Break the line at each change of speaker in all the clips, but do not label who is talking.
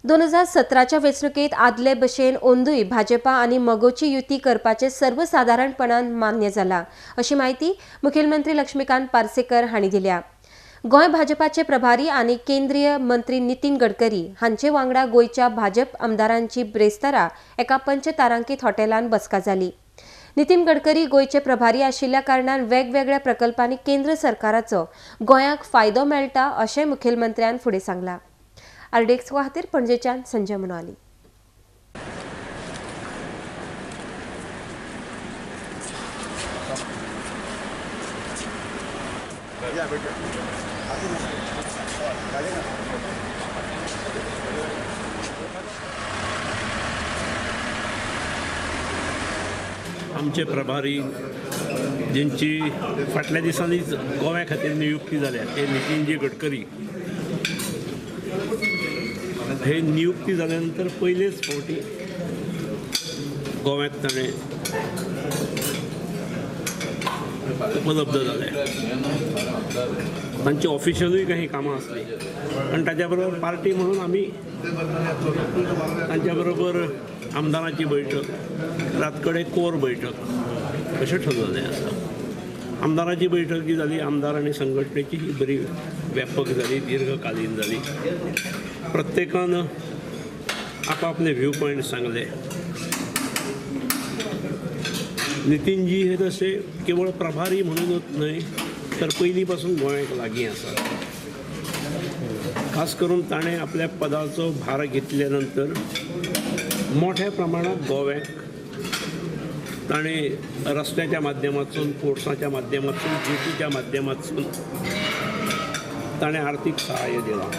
2017च्या वेंचणुकेत आदले भशेन ओंदूय भाजपा आणि मगोची युती करपाचे सर्वसाधारणपणान मान्य जाला अशी माहिती मुखेलमंत्री लक्ष्मीकांत पार्सेकर हांणी दिल्या। गोंय भाजपाचे प्रभारी आणि केंद्रीय मंत्री नितीन गडकरी हांचे वांगडा गोयच्या भाजप आमदारांची ब्रेस्तारा एका पंचतारांकीत हॉटेलान बसका जाली। नितीन गडकरी गोयचे प्रभारी आशिल्ल्या कारणान वेगवेगळ्या प्रकल्पांनी केंद्र सरकाराचो गोंयाक फायदो मेळटा अशें मुखेलमंत्र्यान फुडें सांगलां। आरडीएक्स खातीर पणजेच्यान संजय मनवाली।
आमचे प्रभारी ज्यांची फाटल्या दिसांनीच गोव्या खातीर नियुक्ती जाल्या ते नितीनजी गडकरी हे नियुक्ती जाल्यानंतर पहिलेच फावटी गोव्यात ताणें उपलब्ध जाले। तांची ऑफिशियलूय काही कामां आसली आनी ताच्या बरोबर पार्टी म्हणून आमी तांच्या बरोबर आमदारांची बैठक, रातकडे कोर बैठक अशें ठरलेलें आसा। आमदारांची बैठक जी जाली, आमदार आनी संघटनेची ही बरी व्यापक जाली, दीर्घकालीन जाली। प्रत्येकान आपआपले व्यू पॉयंट सांगले। नितीनजी हे तसे केवळ प्रभारी म्हणूनच न्हय तर पयलीं पासून गोंयाक लागीं आसा। खास करून ताणें आपल्या पदाचो भार घेतल्या नंतर मोठ्या प्रमाणात गोव्याक ताणें रस्त्याच्या माध्यमातून, पोर्ट्साच्या माध्यमातून, जेटीच्या माध्यमातून ताणें आर्थीक सहाय्य दिलां।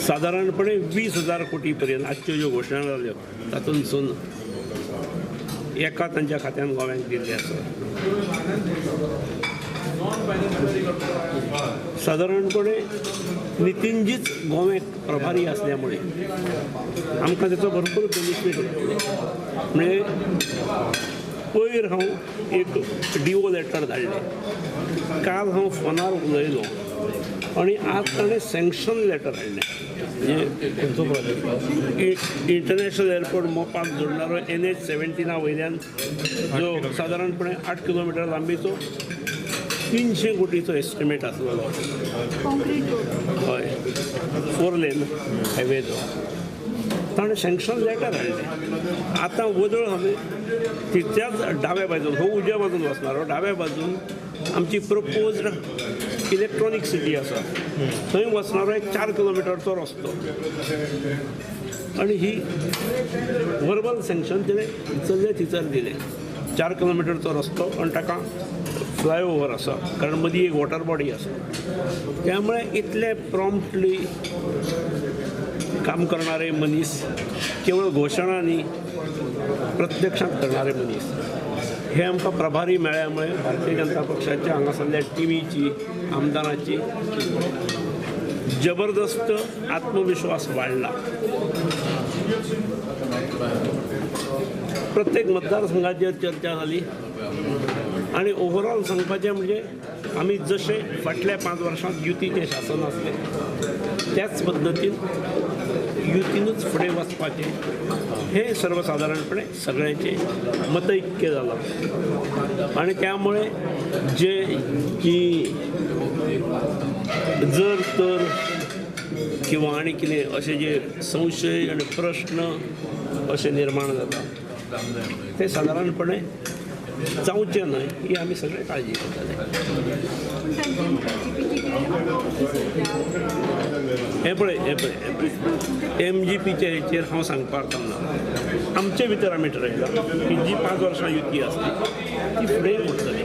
साधारणपणे 20,000 कोटी पर्यंत आजच्यो ज्यो घोशणा जाल्यो तातूंतसून एका तांच्या खात्यान गोव्यांक दिल्ले आसा। साधारणपणे नितीनजीच गोव्याक प्रभारी असल्यामुळे आमकां ताचो भरपूर बेनिफीट म्हणजे पयर हांव एक डिओ लेटर धाडलें, काल हांव फोनार उलयलो आनी आज ताणें सँक्शन लेटर हाडलें। म्हणजे इंटरनॅशनल एअरपोर्ट मोपाक जोडणारो NH-17 वयल्यान जो साधारणपणे 8 किलोमीटर लांबीचो 300 कोटीचो एस्टिमेट आसलेलो, हय 4 लेन हायवेचो, ताणें सँक्शन लेटर हाडलें। आतां वदळ हांवें तितल्याच दाव्या बाजून, हो उजव्या बाजून वचणारो, दाव्या बाजून आमची प्रपोज्ड इलेक्ट्रॉनीक सिटी आसा, थंय वचणारो एक 4 किलोमिटरचो रस्तो आनी ही वर्बल सँक्शन तिणें थंयसरल्या थंयसर दिलें। 4 किलोमिटरचो रस्तो आनी ताका फ्लायओवर आसा, कारण मदीं एक वॉटर बॉडी आसा। त्यामुळे इतले प्रॉम्प्टली काम करणारे मनीस, केवळ घोशणांनी प्रत्यक्षात करणारे मनीस, हे आमकां प्रभारी मेळ्ळ्यामुळे भारतीय जनता पक्षाच्या हांगासरल्या टिमीची, आमदाराची जबरदस्त आत्मविश्वास वाडला। प्रत्येक मतदारसंघाचेर चर्चा जाली आनी ओवरऑल सांगपाचें म्हणजे आमी जशे फाटल्या 5 वर्सांत युतीचें शासन आसलें त्याच पद्दतीन युतीनूच फुडें वचपाचें हे सर्वसाधारणपणे सगळ्यांचें मतैक्य जालां। आनी त्यामुळे जे की जर तर किंवा आनी कितें अशे जे संशय आनी प्रश्न अशे निर्माण जाता ते साधारणपणे जावचे न्हय ही आमी सगळे काळजी घेतले। हे पळय MGPच्या हेचेर हांव सांगपाक ना, आमचे भितर आमी ठरयलां की जी 5 वर्सां युती आसली ती फुडें वतली।